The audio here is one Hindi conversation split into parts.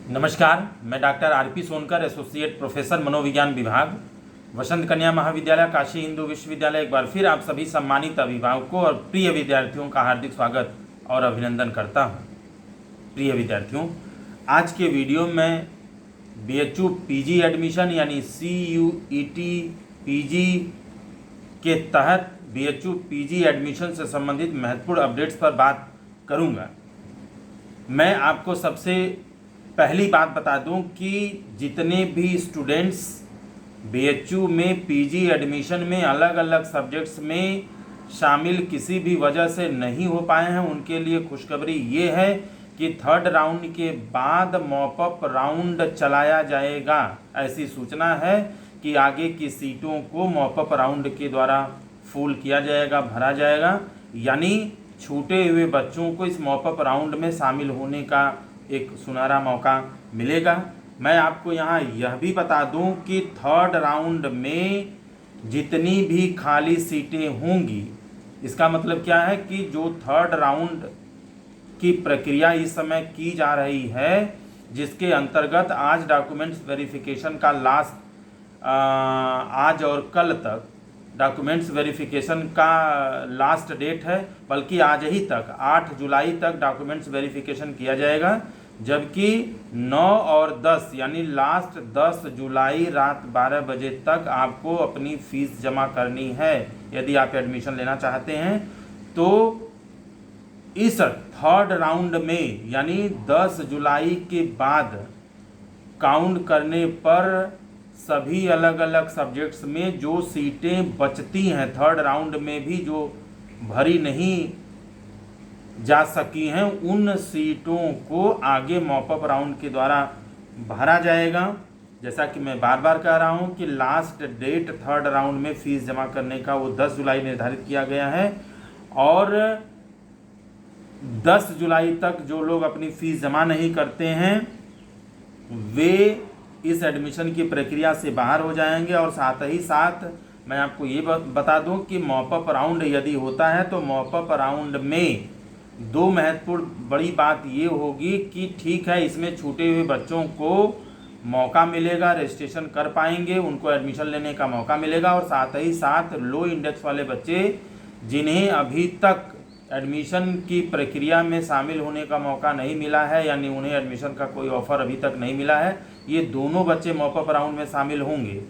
नमस्कार, मैं doctor RP Sonkar, associate professor मनोविज्ञान विभाग, वसंत कन्या महाविद्यालय काशी हिंदू विश्वविद्यालय। एक बार फिर आप सभी सम्मानित अभिभावकों और प्रिय विद्यार्थियों का हार्दिक स्वागत और अभिनंदन करता हूं। प्रिय विद्यार्थियों, आज के वीडियो में BHU PG एडमिशन यानी CUET PG के तहत BHU PG एडमिशन से संबंधित महत्वपूर्ण अपडेट्स पर बात करूंगा। मैं आपको सबसे पहली बात बता दूं कि जितने भी स्टूडेंट्स BHU में PG एडमिशन में अलग अलग सब्जेक्ट्स में शामिल किसी भी वजह से नहीं हो पाए हैं, उनके लिए खुशखबरी ये है कि थर्ड राउंड के बाद मॉपअप राउंड चलाया जाएगा। ऐसी सूचना है कि आगे की सीटों को मॉपअप राउंड के द्वारा फुल किया जाएगा, भरा जाएगा, यानी छूटे हुए बच्चों को इस मॉपअप राउंड में शामिल होने का एक सुनहरा मौका मिलेगा। मैं आपको यहाँ यह भी बता दूं कि थर्ड राउंड में जितनी भी खाली सीटें होंगी, इसका मतलब क्या है कि जो थर्ड राउंड की प्रक्रिया इस समय की जा रही है, जिसके अंतर्गत आज डॉक्यूमेंट्स वेरिफिकेशन का आज और कल तक डॉक्यूमेंट्स वेरिफिकेशन का लास्ट डेट है, बल्कि आज ही तक 8 जुलाई तक डॉक्यूमेंट्स वेरिफिकेशन किया जाएगा, जबकि 9 और 10 यानी लास्ट 10 जुलाई रात 12 बजे तक आपको अपनी फीस जमा करनी है। यदि आप एडमिशन लेना चाहते हैं तो इस थर्ड राउंड में यानी 10 जुलाई के बाद काउंट करने पर सभी अलग अलग सब्जेक्ट्स में जो सीटें बचती हैं, थर्ड राउंड में भी जो भरी नहीं जा सकी हैं, उन सीटों को आगे मॉपअप राउंड के द्वारा भरा जाएगा। जैसा कि मैं बार बार कह रहा हूं कि लास्ट डेट थर्ड राउंड में फीस जमा करने का वो 10 जुलाई निर्धारित किया गया है, और 10 जुलाई तक जो लोग अपनी फीस जमा नहीं करते हैं वे इस एडमिशन की प्रक्रिया से बाहर हो जाएंगे। और साथ ही साथ मैं आपको ये बता दूं कि मॉपअप राउंड यदि होता है तो मॉपअप राउंड में दो महत्वपूर्ण बड़ी बात ये होगी कि ठीक है, इसमें छूटे हुए बच्चों को मौका मिलेगा, रजिस्ट्रेशन कर पाएंगे, उनको एडमिशन लेने का मौका मिलेगा, और साथ ही साथ लो इंडेक्स वाले बच्चे जिन्हें अभी तक एडमिशन की प्रक्रिया में शामिल होने का मौका नहीं मिला है, यानी उन्हें एडमिशन का कोई ऑफर अभी तक नहीं मिला है, ये दोनों बच्चे मॉपअप राउंड में शामिल होंगे।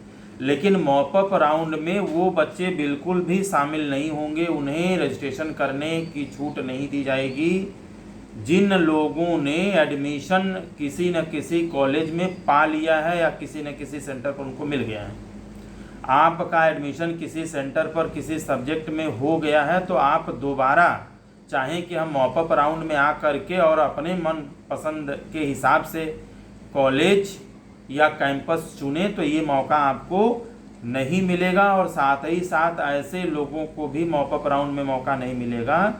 लेकिन मॉपअप राउंड में वो बच्चे बिल्कुल भी शामिल नहीं होंगे, उन्हें रजिस्ट्रेशन करने की छूट नहीं दी जाएगी जिन लोगों ने एडमिशन किसी न किसी कॉलेज में पा लिया है या किसी न किसी सेंटर पर उनको मिल गया है। आपका एडमिशन किसी सेंटर पर किसी सब्जेक्ट में हो गया है तो आप दोबारा चाहें कि हम मॉपअप राउंड में आ करके और अपने मन पसंद के हिसाब से कॉलेज या कैंपस चुने तो ये मौका आपको नहीं मिलेगा। और साथ ही साथ ऐसे लोगों को भी मॉपअप राउंड में मौका नहीं मिलेगा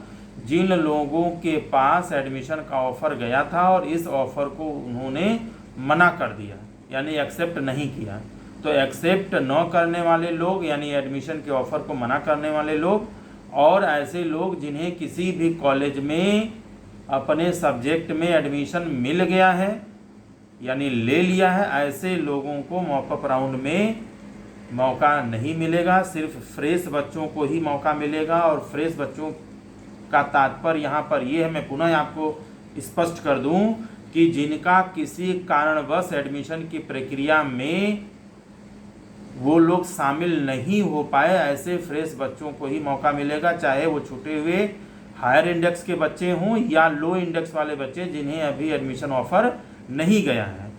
जिन लोगों के पास एडमिशन का ऑफर गया था और इस ऑफर को उन्होंने मना कर दिया, यानी एक्सेप्ट नहीं किया। तो एक्सेप्ट न करने वाले लोग यानी एडमिशन के ऑफर को मना करने वाले लोग, और ऐसे लोग जिन्हें किसी भी कॉलेज में अपने सब्जेक्ट में एडमिशन मिल गया है यानी ले लिया है, ऐसे लोगों को मॉपअप राउंड में मौका नहीं मिलेगा। सिर्फ फ्रेश बच्चों को ही मौका मिलेगा। और फ्रेश बच्चों का तात्पर्य यहाँ पर यह है, मैं पुनः आपको स्पष्ट कर दूं कि जिनका किसी कारणवश एडमिशन की प्रक्रिया में वो लोग शामिल नहीं हो पाए, ऐसे फ्रेश बच्चों को ही मौका मिलेगा, चाहे वो छूटे हुए हायर इंडेक्स के बच्चे हों या लो इंडेक्स वाले बच्चे जिन्हें अभी एडमिशन ऑफर नहीं गया है।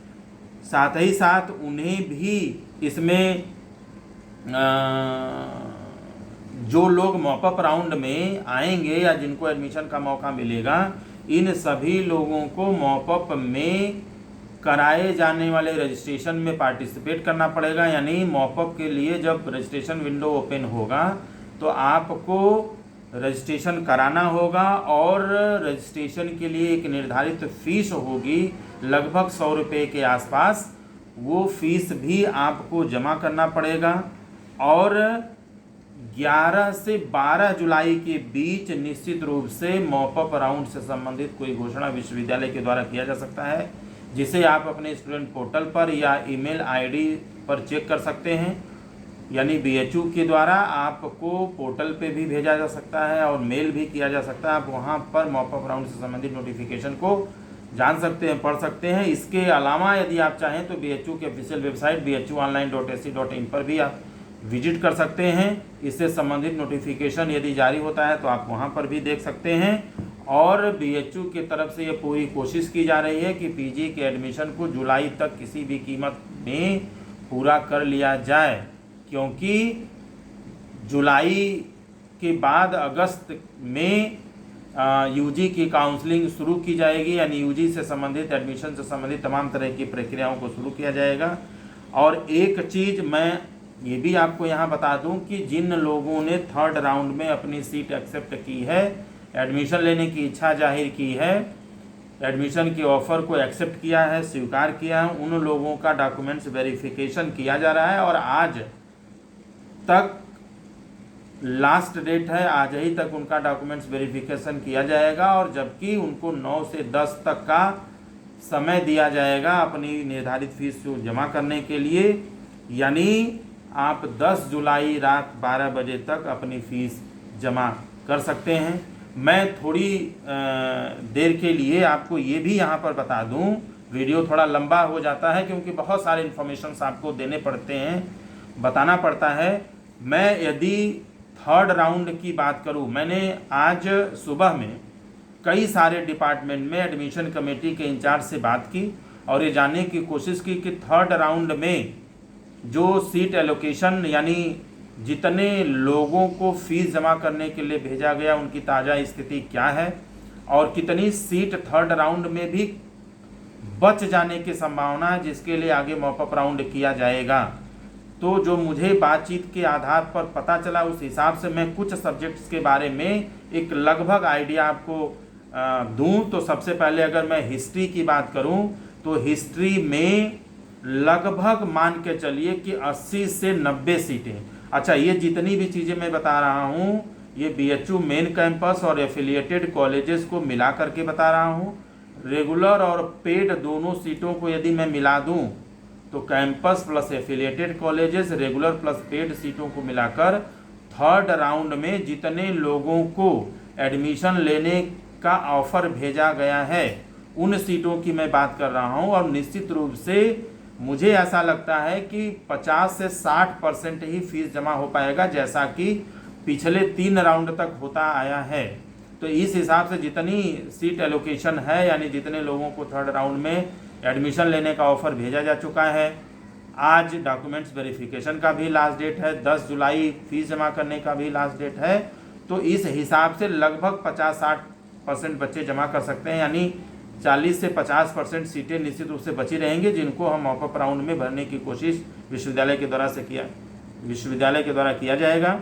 साथ ही साथ उन्हें भी इसमें जो लोग मॉपअप राउंड में आएंगे या जिनको एडमिशन का मौका मिलेगा, इन सभी लोगों को मॉपअप में कराए जाने वाले रजिस्ट्रेशन में पार्टिसिपेट करना पड़ेगा। यानी मॉपअप के लिए जब रजिस्ट्रेशन विंडो ओपन होगा तो आपको रजिस्ट्रेशन कराना होगा, और रजिस्ट्रेशन के लिए एक निर्धारित फीस होगी लगभग 100 रुपये के आसपास। वो फीस भी आपको जमा करना पड़ेगा। और 11 से 12 जुलाई के बीच निश्चित रूप से मॉपअप राउंड से संबंधित कोई घोषणा विश्वविद्यालय के द्वारा किया जा सकता है। जिसे आप अपने स्टूडेंट पोर्टल पर या ईमेल आईडी पर चेक कर सकते हैं। यानी BHU के द्वारा आपको पोर्टल पे भी भेजा जा सकता है और मेल भी किया जा सकता है। आप वहाँ पर मॉप अप राउंड से संबंधित नोटिफिकेशन को जान सकते हैं, पढ़ सकते हैं। इसके अलावा यदि आप चाहें तो BHU की ऑफिशियल वेबसाइट bhuonline.ac.in पर भी आप विजिट कर सकते हैं। इससे संबंधित नोटिफिकेशन यदि जारी होता है तो आप वहाँ पर भी देख सकते हैं। और BHU की तरफ से ये पूरी कोशिश की जा रही है कि PG के एडमिशन को जुलाई तक किसी भी कीमत में पूरा कर लिया जाए, क्योंकि जुलाई के बाद अगस्त में UG की काउंसलिंग शुरू की जाएगी। यानी UG से संबंधित, एडमिशन से संबंधित तमाम तरह की प्रक्रियाओं को शुरू किया जाएगा। और एक चीज़ मैं ये भी आपको यहाँ बता दूं कि जिन लोगों ने 3rd राउंड में अपनी सीट एक्सेप्ट की है, एडमिशन लेने की इच्छा जाहिर की है, एडमिशन के ऑफ़र को एक्सेप्ट किया है, स्वीकार किया है, उन लोगों का डॉक्यूमेंट्स वेरिफिकेशन किया जा रहा है। और आज तक लास्ट डेट है, आज ही तक उनका डॉक्यूमेंट्स वेरिफिकेशन किया जाएगा। और जबकि उनको 9 से 10 तक का समय दिया जाएगा अपनी निर्धारित फीस को जमा करने के लिए। यानी आप 10 जुलाई रात 12 बजे तक अपनी फ़ीस जमा कर सकते हैं। मैं थोड़ी देर के लिए आपको ये भी यहाँ पर बता दूँ, वीडियो थोड़ा लंबा हो जाता है क्योंकि बहुत सारे इन्फॉर्मेशंस आपको देने पड़ते हैं, बताना पड़ता है। मैं यदि 3rd राउंड की बात करूँ, मैंने आज सुबह में कई सारे डिपार्टमेंट में एडमिशन कमेटी के इंचार्ज से बात की और ये जानने की कोशिश की कि 3rd राउंड में जो सीट एलोकेशन, यानी जितने लोगों को फीस जमा करने के लिए भेजा गया उनकी ताज़ा स्थिति क्या है और कितनी सीट 3rd राउंड में भी बच जाने की संभावना है, जिसके लिए आगे मॉप अप राउंड किया जाएगा। तो जो मुझे बातचीत के आधार पर पता चला, उस हिसाब से मैं कुछ सब्जेक्ट्स के बारे में एक लगभग आइडिया आपको दूं। तो सबसे पहले अगर मैं हिस्ट्री की बात करूं तो हिस्ट्री में लगभग मान के चलिए कि 80 से 90 सीटें। अच्छा, ये जितनी भी चीज़ें मैं बता रहा हूँ ये BHU मेन कैंपस और एफिलिएटेड कॉलेजेस को मिला करके बता रहा हूँ। रेगुलर और पेड दोनों सीटों को यदि मैं मिला दूँ तो campus plus affiliated colleges, regular plus paid सीटों को मिलाकर 3rd राउंड में जितने लोगों को एडमिशन लेने का ऑफ़र भेजा गया है उन सीटों की मैं बात कर रहा हूं। और निश्चित रूप से मुझे ऐसा लगता है कि 50 से 60% ही फीस जमा हो पाएगा, जैसा कि पिछले 3 राउंड तक होता आया है। तो इस हिसाब से जितनी सीट एलोकेशन है, यानी जितने लोगों को 3rd राउंड में एडमिशन लेने का ऑफ़र भेजा जा चुका है, आज डॉक्यूमेंट्स वेरिफिकेशन का भी लास्ट डेट है, 10 जुलाई फीस जमा करने का भी लास्ट डेट है। तो इस हिसाब से लगभग 50-60% बच्चे जमा कर सकते हैं। यानी 40 से 50% सीटें निश्चित रूप से बची रहेंगी, जिनको हम मॉप अप राउंड में भरने की कोशिश विश्वविद्यालय के द्वारा किया जाएगा।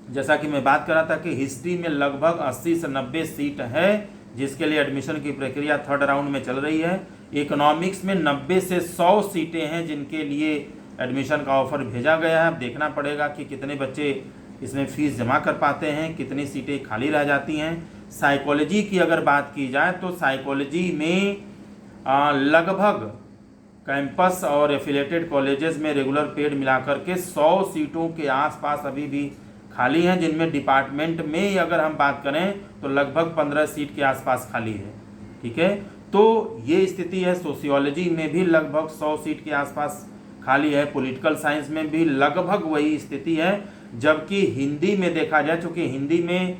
जैसा कि मैं बात कर रहा था कि हिस्ट्री में लगभग 80 से 90 सीट है, जिसके लिए एडमिशन की प्रक्रिया 3rd राउंड में चल रही है। इकोनॉमिक्स में 90 से 100 सीटें हैं जिनके लिए एडमिशन का ऑफ़र भेजा गया है। अब देखना पड़ेगा कि कितने बच्चे इसमें फ़ीस जमा कर पाते हैं, कितनी सीटें खाली रह जाती हैं। साइकोलॉजी की अगर बात की जाए तो साइकोलॉजी में लगभग कैंपस और एफिलिएटेड कॉलेजेस में रेगुलर पेड मिलाकर के 100 सीटों के आसपास अभी भी खाली हैं, जिनमें डिपार्टमेंट में अगर हम बात करें तो लगभग 15 सीट के आसपास खाली है। ठीक है, तो ये स्थिति है। सोशियोलॉजी में भी लगभग 100 सीट के आसपास खाली है। पॉलिटिकल साइंस में भी लगभग वही स्थिति है। जबकि हिंदी में देखा जाए, चूँकि हिंदी में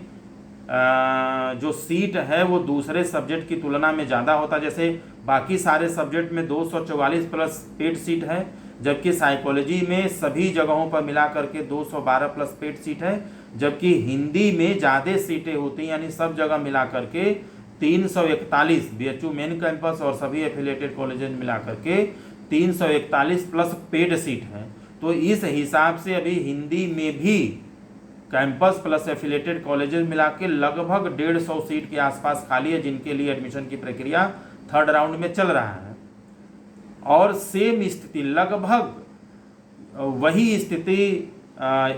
जो सीट है वो दूसरे सब्जेक्ट की तुलना में ज़्यादा होता है। जैसे बाकी सारे सब्जेक्ट में 244 प्लस पेड सीट है, जबकि साइकोलॉजी में सभी जगहों पर मिला करके 212 प्लस पेड सीट है। जबकि हिंदी में ज़्यादा सीटें होती हैं, यानी सब जगह मिला करके 341 BHU मेन कैंपस और सभी एफिलिएटेड कॉलेजेस मिला करके 341 प्लस पेड सीट है। तो इस हिसाब से अभी हिंदी में भी कैंपस प्लस एफिलिएटेड कॉलेजेस मिला के लगभग 150 सीट के आसपास खाली है, जिनके लिए एडमिशन की प्रक्रिया 3rd राउंड में चल रहा है। और सेम स्थिति, लगभग वही स्थिति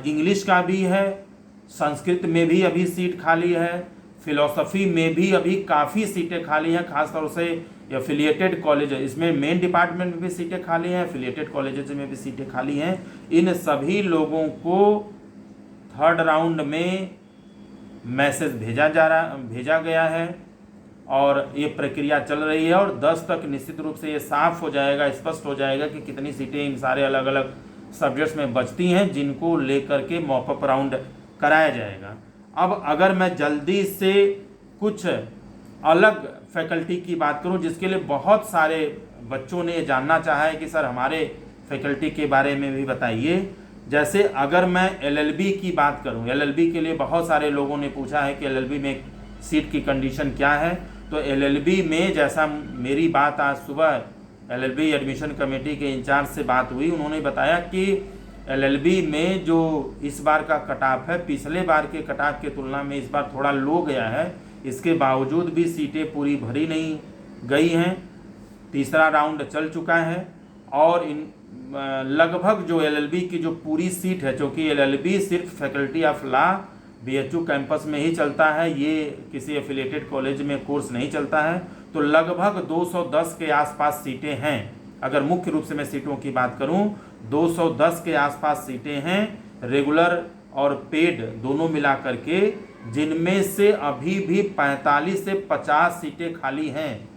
इंग्लिश का भी है, संस्कृत में भी अभी सीट खाली है, फिलॉसफी में भी अभी काफ़ी सीटें खाली हैं, खासतौर से एफिलिएटेड कॉलेज, इसमें मेन डिपार्टमेंट में भी सीटें खाली हैं, एफिलिएटेड कॉलेजेस में भी सीटें खाली हैं। इन सभी लोगों को थर्ड राउंड में मैसेज भेजा गया है और ये प्रक्रिया चल रही है, और 10 तक निश्चित रूप से ये साफ हो जाएगा, स्पष्ट हो जाएगा कि कितनी सीटें इन सारे अलग अलग सब्जेक्ट्स में बचती हैं जिनको लेकर के मॉपअप राउंड कराया जाएगा। अब अगर मैं जल्दी से कुछ अलग फैकल्टी की बात करूं, जिसके लिए बहुत सारे बच्चों ने जानना चाहा है कि सर हमारे फैकल्टी के बारे में भी बताइए। जैसे अगर मैं एलएलबी की बात करूं, एलएलबी के लिए बहुत सारे लोगों ने पूछा है कि एलएलबी में सीट की कंडीशन क्या है। तो एलएलबी में जैसा मेरी बात आज सुबह एलएलबी एडमिशन कमेटी के इंचार्ज से बात हुई, उन्होंने बताया कि एलएलबी में जो इस बार का कट ऑफ है, पिछले बार के कट ऑफ की तुलना में इस बार थोड़ा लो गया है। इसके बावजूद भी सीटें पूरी भरी नहीं गई हैं, तीसरा राउंड चल चुका है और इन लगभग जो एलएलबी की जो पूरी सीट है, क्योंकि एलएलबी सिर्फ faculty of law BHU campus में ही चलता है, ये किसी एफिलिएटेड कॉलेज में कोर्स नहीं चलता है, तो लगभग 210 के आसपास सीटें हैं। अगर मुख्य रूप से मैं सीटों की बात करूं, 210 के आसपास सीटें हैं रेगुलर और पेड दोनों मिला करके, जिनमें से अभी भी 45 से 50 सीटें खाली हैं।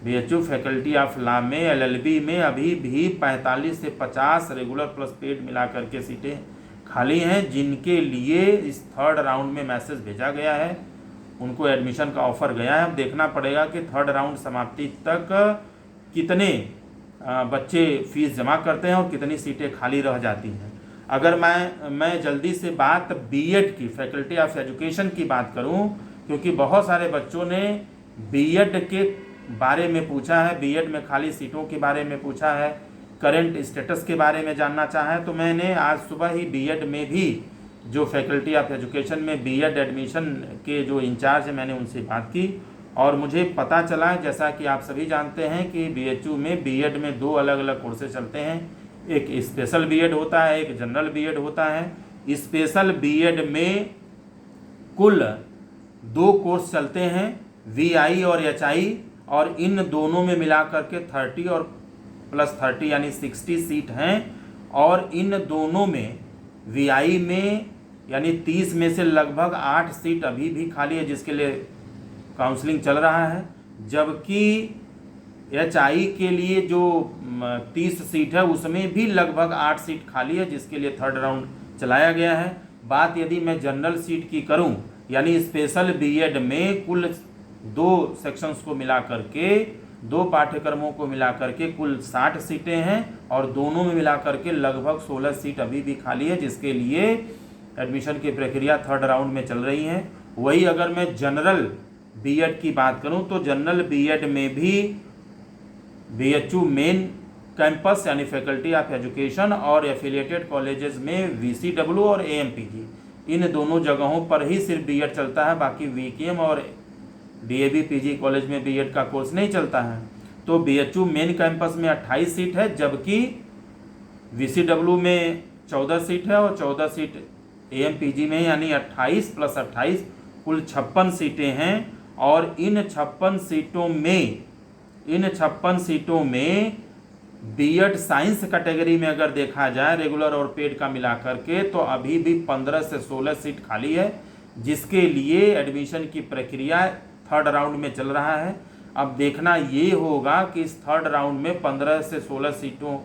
बीएचयू फैकल्टी ऑफ लॉ में एलएलबी में अभी भी 45 से 50 रेगुलर प्लस पेड मिला करके सीटें खाली हैं, जिनके लिए इस थर्ड राउंड में मैसेज भेजा गया है, उनको एडमिशन का ऑफर गया है। अब देखना पड़ेगा कि थर्ड राउंड समाप्ति तक कितने बच्चे फीस जमा करते हैं और कितनी सीटें खाली रह जाती हैं। अगर मैं जल्दी से बात बीएड की, फैकल्टी ऑफ एजुकेशन की बात करूं, क्योंकि बहुत सारे बच्चों ने बीएड के बारे में पूछा है, बीएड में खाली सीटों के बारे में पूछा है, करंट स्टेटस के बारे में जानना चाहा है, तो मैंने आज सुबह ही बीएड में भी जो फैकल्टी ऑफ एजुकेशन में बीएड एडमिशन के जो इंचार्ज हैं, मैंने उनसे बात की और मुझे पता चला, जैसा कि आप सभी जानते हैं कि बीएचयू में बीएड में 2 अलग अलग कोर्सेज चलते हैं। एक स्पेशल बीएड होता है, एक जनरल बीएड होता है। स्पेशल बीएड में कुल 2 कोर्स चलते हैं, वीआई और एचआई, और इन दोनों में मिला करके 30 और प्लस 30 यानी 60 सीट हैं। और इन दोनों में वीआई में यानी 30 में से लगभग 8 सीट अभी भी खाली है, जिसके लिए काउंसलिंग चल रहा है, जबकि एचआई के लिए जो 30 सीट है उसमें भी लगभग 8 सीट खाली है, जिसके लिए थर्ड राउंड चलाया गया है। बात यदि मैं जनरल सीट की करूं, यानी स्पेशल बीएड में कुल 2 सेक्शंस को मिला करके, 2 पाठ्यक्रमों को मिला करके कुल 60 सीटें हैं और दोनों में मिला करके लगभग 16 सीट अभी भी खाली है, जिसके लिए एडमिशन की प्रक्रिया थर्ड राउंड में चल रही है। वही अगर मैं जनरल बीएड की बात करूं, तो जनरल बीएड में भी बीएचयू मेन कैंपस यानी फैकल्टी ऑफ एजुकेशन और एफिलिएटेड कॉलेजेस में वीसीडब्ल्यू और एएमपीजी, इन दोनों जगहों पर ही सिर्फ बीएड चलता है, बाकी वीकेएम और डीएवी पीजी कॉलेज में बीएड का कोर्स नहीं चलता है। तो बीएचयू मेन कैंपस में 28 सीट है, जबकि वीसीडब्ल्यू में 14 सीट है और 14 सीट एएमपीजी में, यानी 28 प्लस 28 कुल 56 सीटें हैं। और इन 56 सीटों में बीएड साइंस कैटेगरी में अगर देखा जाए रेगुलर और पेड का मिला करके, तो अभी भी 15 से 16 सीट खाली है, जिसके लिए एडमिशन की प्रक्रिया थर्ड राउंड में चल रहा है। अब देखना ये होगा कि इस थर्ड राउंड में 15 से 16 सीटों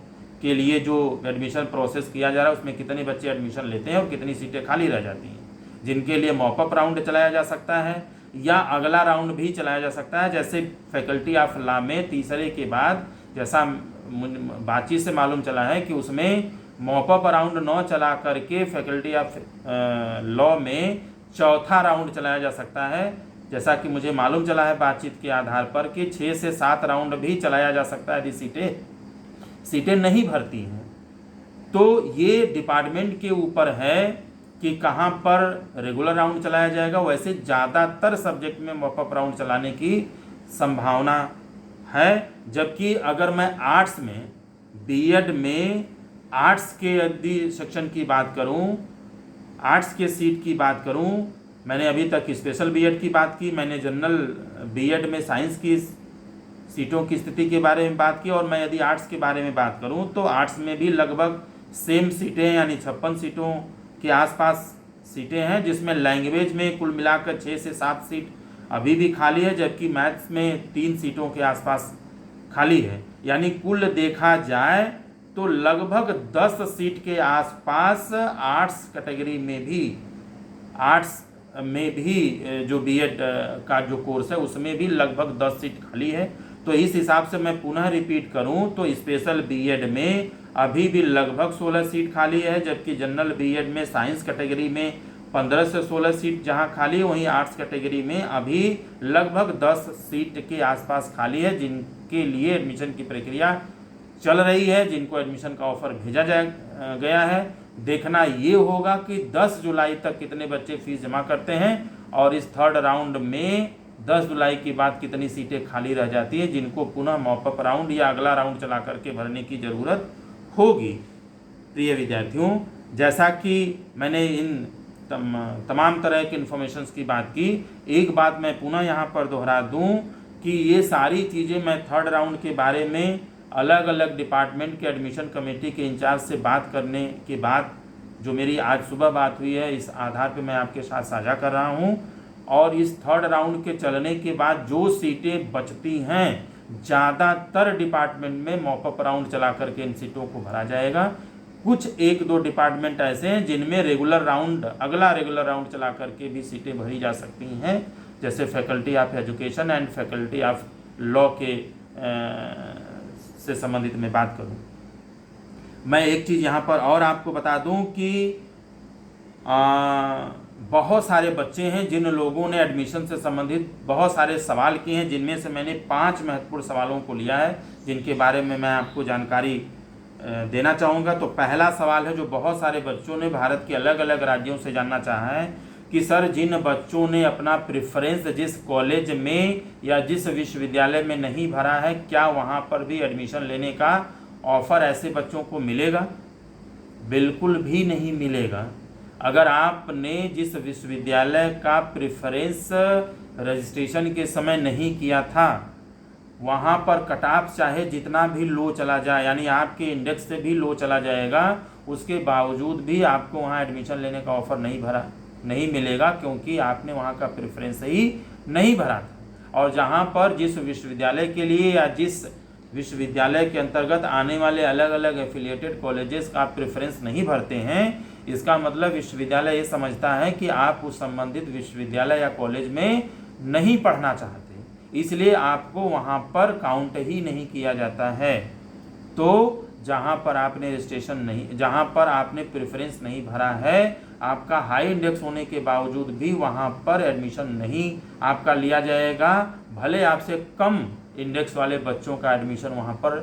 के लिए जो एडमिशन प्रोसेस किया जा रहा है उसमें कितने बच्चे एडमिशन लेते हैं और कितनी सीटें खाली रह जाती हैं, जिनके लिए मॉपअप राउंड चलाया जा सकता है या अगला राउंड भी चलाया जा सकता है। जैसे फैकल्टी ऑफ लॉ में तीसरे के बाद, जैसा बातचीत से मालूम चला है कि उसमें मॉपअप राउंड 9 चला करके फैकल्टी ऑफ लॉ में चौथा राउंड चलाया जा सकता है। जैसा कि मुझे मालूम चला है बातचीत के आधार पर कि 6 से 7 राउंड भी चलाया जा सकता है यदि सीटें नहीं भरती हैं। तो ये डिपार्टमेंट के ऊपर है कि कहाँ पर रेगुलर राउंड चलाया जाएगा। वैसे ज़्यादातर सब्जेक्ट में मॉपअप राउंड चलाने की संभावना है, जबकि अगर मैं आर्ट्स में बीएड में आर्ट्स के यदि सेक्शन की बात करूं, आर्ट्स के सीट की बात करूं, मैंने अभी तक स्पेशल बीएड की बात की, मैंने जनरल बीएड में साइंस की सीटों की स्थिति के बारे में बात की, और मैं यदि आर्ट्स के बारे में बात करूं तो आर्ट्स में भी लगभग सेम सीटें यानी 56 सीटों के आसपास सीटें हैं, जिसमें लैंग्वेज में कुल मिलाकर 6 से 7 सीट अभी भी खाली है, जबकि मैथ्स में 3 सीटों के आसपास खाली है। यानी कुल देखा जाए तो लगभग 10 सीट के आसपास आर्ट्स कैटेगरी में भी, आर्ट्स में भी जो बीएड का जो कोर्स है उसमें भी लगभग 10 सीट खाली है। तो इस हिसाब से मैं पुनः रिपीट करूं तो स्पेशल बीएड में अभी भी लगभग 16 सीट खाली है, जबकि जनरल बीएड में साइंस कैटेगरी में 15 से 16 सीट जहां खाली है, वहीं आर्ट्स कैटेगरी में अभी लगभग 10 सीट के आसपास खाली है, जिनके लिए एडमिशन की प्रक्रिया चल रही है, जिनको एडमिशन का ऑफर भेजा गया है। देखना ये होगा कि 10 जुलाई तक कितने बच्चे फीस जमा करते हैं और इस थर्ड राउंड में 10 जुलाई के बाद कितनी सीटें खाली रह जाती हैं, जिनको पुनः मॉपअप राउंड या अगला राउंड चला करके भरने की ज़रूरत होगी। प्रिय विद्यार्थियों, जैसा कि मैंने इन तमाम तरह के इन्फॉर्मेशंस की बात की, एक बात मैं पुनः यहाँ पर दोहरा दूँ कि ये सारी चीज़ें मैं थर्ड राउंड के बारे में अलग अलग डिपार्टमेंट के एडमिशन कमेटी के इंचार्ज से बात करने के बाद जो मेरी आज सुबह बात हुई है, इस आधार पे मैं आपके साथ साझा कर रहा हूँ। और इस थर्ड राउंड के चलने के बाद जो सीटें बचती हैं, ज़्यादातर डिपार्टमेंट में मॉपअप राउंड चला करके इन सीटों को भरा जाएगा। कुछ 1-2 डिपार्टमेंट ऐसे हैं जिनमें रेगुलर राउंड, अगला रेगुलर राउंड चला करके भी सीटें भरी जा सकती हैं, जैसे faculty of education and faculty of law के से संबंधित मैं बात करूं। मैं एक चीज़ यहाँ पर और आपको बता दूं कि बहुत सारे बच्चे हैं जिन लोगों ने एडमिशन से संबंधित बहुत सारे सवाल किए हैं, जिनमें से मैंने 5 महत्वपूर्ण सवालों को लिया है, जिनके बारे में मैं आपको जानकारी देना चाहूँगा। तो पहला सवाल है जो बहुत सारे बच्चों ने भारत के अलग अलग राज्यों से जानना चाहा है कि सर, जिन बच्चों ने अपना प्रेफरेंस जिस कॉलेज में या जिस विश्वविद्यालय में नहीं भरा है, क्या वहाँ पर भी एडमिशन लेने का ऑफ़र ऐसे बच्चों को मिलेगा? बिल्कुल भी नहीं मिलेगा। अगर आपने जिस विश्वविद्यालय का प्रेफरेंस रजिस्ट्रेशन के समय नहीं किया था, वहाँ पर कट ऑफ चाहे जितना भी लो चला जाए, यानी आपके इंडेक्स से भी लो चला जाएगा, उसके बावजूद भी आपको वहाँ एडमिशन लेने का ऑफ़र नहीं मिलेगा, क्योंकि आपने वहाँ का प्रेफरेंस ही नहीं भरा था। और जहाँ पर जिस विश्वविद्यालय के लिए या जिस विश्वविद्यालय के अंतर्गत आने वाले अलग अलग एफिलिएटेड कॉलेजेस का आप प्रेफरेंस नहीं भरते हैं, इसका मतलब विश्वविद्यालय ये समझता है कि आप उस संबंधित विश्वविद्यालय या कॉलेज में नहीं पढ़ना चाहते, इसलिए आपको वहाँ पर काउंट ही नहीं किया जाता है। तो जहाँ पर आपने रजिस्ट्रेशन नहीं, जहाँ पर आपने प्रेफरेंस नहीं भरा है, आपका हाई इंडेक्स होने के बावजूद भी वहाँ पर एडमिशन नहीं आपका लिया जाएगा। भले आपसे कम इंडेक्स वाले बच्चों का एडमिशन वहाँ पर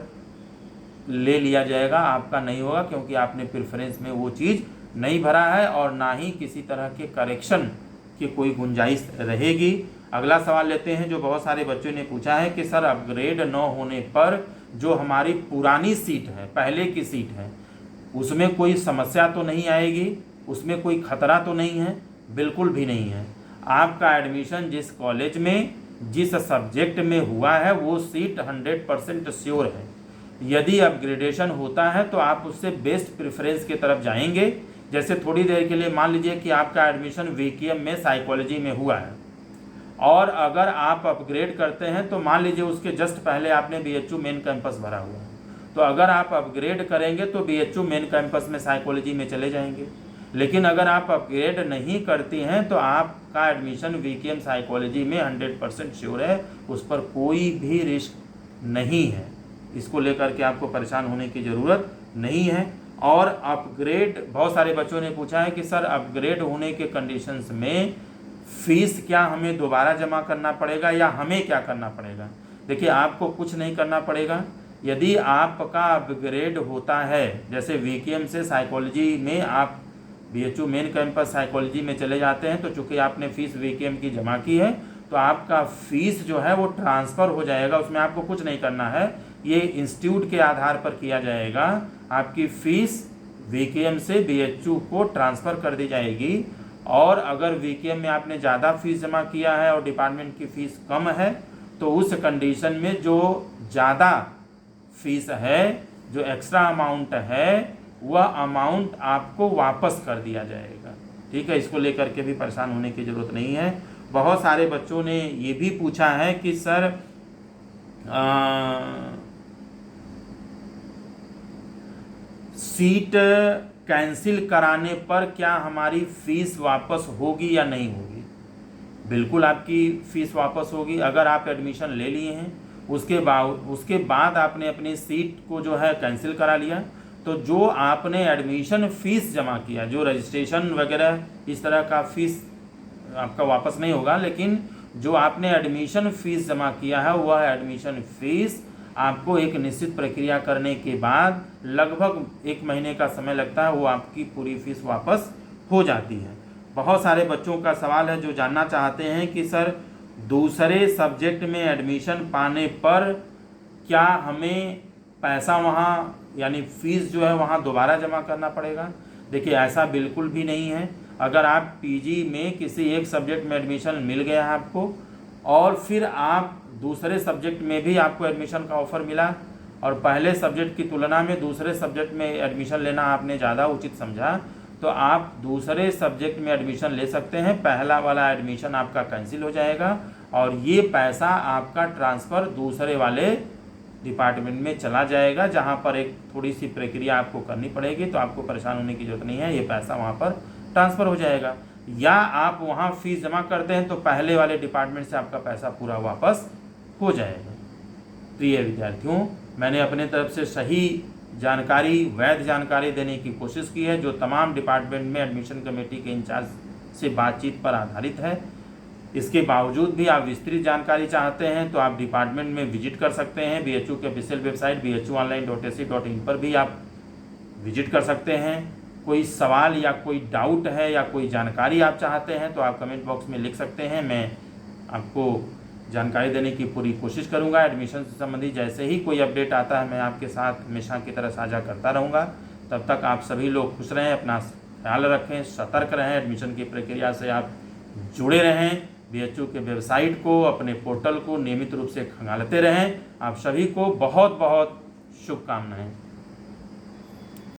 ले लिया जाएगा, आपका नहीं होगा, क्योंकि आपने प्रेफरेंस में वो चीज़ नहीं भरा है और ना ही किसी तरह के करेक्शन की कोई गुंजाइश रहेगी। अगला सवाल लेते हैं जो बहुत सारे बच्चों ने पूछा है कि सर, अपग्रेड न होने पर जो हमारी पुरानी सीट है, पहले की सीट है, उसमें कोई समस्या तो नहीं आएगी, उसमें कोई खतरा तो नहीं है? बिल्कुल भी नहीं है। आपका एडमिशन जिस कॉलेज में जिस सब्जेक्ट में हुआ है वो सीट 100% श्योर है। यदि अपग्रेडेशन होता है तो आप उससे बेस्ट प्रेफरेंस की तरफ जाएंगे। जैसे थोड़ी देर के लिए मान लीजिए कि आपका एडमिशन वीकेएम में साइकोलॉजी में हुआ है, और अगर आप अपग्रेड करते हैं तो मान लीजिए उसके जस्ट पहले आपने बीएचयू मेन कैंपस भरा हुआ है, तो अगर आप अपग्रेड करेंगे तो बीएचयू मेन कैंपस में साइकोलॉजी में चले जाएंगे। लेकिन अगर आप अपग्रेड नहीं करती हैं तो आपका एडमिशन वीकेएम साइकोलॉजी में 100% श्योर है, उस पर कोई भी रिस्क नहीं है। इसको लेकर के आपको परेशान होने की ज़रूरत नहीं है। और अपग्रेड, बहुत सारे बच्चों ने पूछा है कि सर, अपग्रेड होने के कंडीशंस में फ़ीस क्या हमें दोबारा जमा करना पड़ेगा या हमें क्या करना पड़ेगा? देखिए, आपको कुछ नहीं करना पड़ेगा। यदि आपका अपग्रेड होता है, जैसे वीकेएम से साइकोलॉजी में आप बीएचयू मेन कैंपस साइकोलॉजी में चले जाते हैं, तो चूँकि आपने फ़ीस वीकेएम की जमा की है, तो आपका फ़ीस जो है वो ट्रांसफ़र हो जाएगा, उसमें आपको कुछ नहीं करना है। ये इंस्टीट्यूट के आधार पर किया जाएगा। आपकी फ़ीस वीकेएम से बीएचयू को ट्रांसफ़र कर दी जाएगी और अगर वीकेएम में आपने ज़्यादा फीस जमा किया है और डिपार्टमेंट की फ़ीस कम है तो उस कंडीशन में जो ज़्यादा फीस है, जो एक्स्ट्रा अमाउंट है, वह अमाउंट आपको वापस कर दिया जाएगा। ठीक है, इसको लेकर के भी परेशान होने की ज़रूरत नहीं है। बहुत सारे बच्चों ने ये भी पूछा है कि सर सीट कैंसिल कराने पर क्या हमारी फ़ीस वापस होगी या नहीं होगी? बिल्कुल आपकी फ़ीस वापस होगी। अगर आप एडमिशन ले लिए हैं, उसके बाद आपने अपनी सीट को जो है कैंसिल करा लिया, तो जो आपने एडमिशन फ़ीस जमा किया, जो रजिस्ट्रेशन वगैरह इस तरह का फ़ीस आपका वापस नहीं होगा, लेकिन जो आपने एडमिशन फ़ीस जमा किया है वह एडमिशन फ़ीस आपको एक निश्चित प्रक्रिया करने के बाद लगभग 1 महीने का समय लगता है, वो आपकी पूरी फ़ीस वापस हो जाती है। बहुत सारे बच्चों का सवाल है जो जानना चाहते हैं कि सर दूसरे सब्जेक्ट में एडमिशन पाने पर क्या हमें पैसा वहाँ यानी फ़ीस जो है वहाँ दोबारा जमा करना पड़ेगा? देखिए, ऐसा बिल्कुल भी नहीं है। अगर आप पीजी में किसी एक सब्जेक्ट में एडमिशन मिल गया है आपको और फिर आप दूसरे सब्जेक्ट में भी आपको एडमिशन का ऑफ़र मिला और पहले सब्जेक्ट की तुलना में दूसरे सब्जेक्ट में एडमिशन लेना आपने ज़्यादा उचित समझा, तो आप दूसरे सब्जेक्ट में एडमिशन ले सकते हैं। पहला वाला एडमिशन आपका कैंसिल हो जाएगा और ये पैसा आपका ट्रांसफ़र दूसरे वाले डिपार्टमेंट में चला जाएगा, जहाँ पर एक थोड़ी सी प्रक्रिया आपको करनी पड़ेगी। तो आपको परेशान होने की ज़रूरत नहीं है, ये पैसा वहाँ पर ट्रांसफ़र हो जाएगा। या आप वहाँ फ़ीस जमा करते हैं तो पहले वाले डिपार्टमेंट से आपका पैसा पूरा वापस हो जाएगा। प्रिय विद्यार्थियों, मैंने अपने तरफ से सही जानकारी, वैध जानकारी देने की कोशिश की है, जो तमाम डिपार्टमेंट में एडमिशन कमेटी के इंचार्ज से बातचीत पर आधारित है। इसके बावजूद भी आप विस्तृत जानकारी चाहते हैं तो आप डिपार्टमेंट में विजिट कर सकते हैं। BHU के ऑफिशियल वेबसाइट bhuonline.ac.in पर भी आप विजिट कर सकते हैं। कोई सवाल या कोई डाउट है या कोई जानकारी आप चाहते हैं तो आप कमेंट बॉक्स में लिख सकते हैं। मैं आपको जानकारी देने की पूरी कोशिश करूंगा। एडमिशन से संबंधित जैसे ही कोई अपडेट आता है मैं आपके साथ हमेशा की तरह साझा करता रहूँगा। तब तक आप सभी लोग खुश रहें, अपना ख्याल रखें, सतर्क रहें, एडमिशन की प्रक्रिया से आप जुड़े रहें। BHU के वेबसाइट को, अपने पोर्टल को नियमित रूप से खंगालते रहें। आप सभी को बहुत बहुत शुभकामनाएं।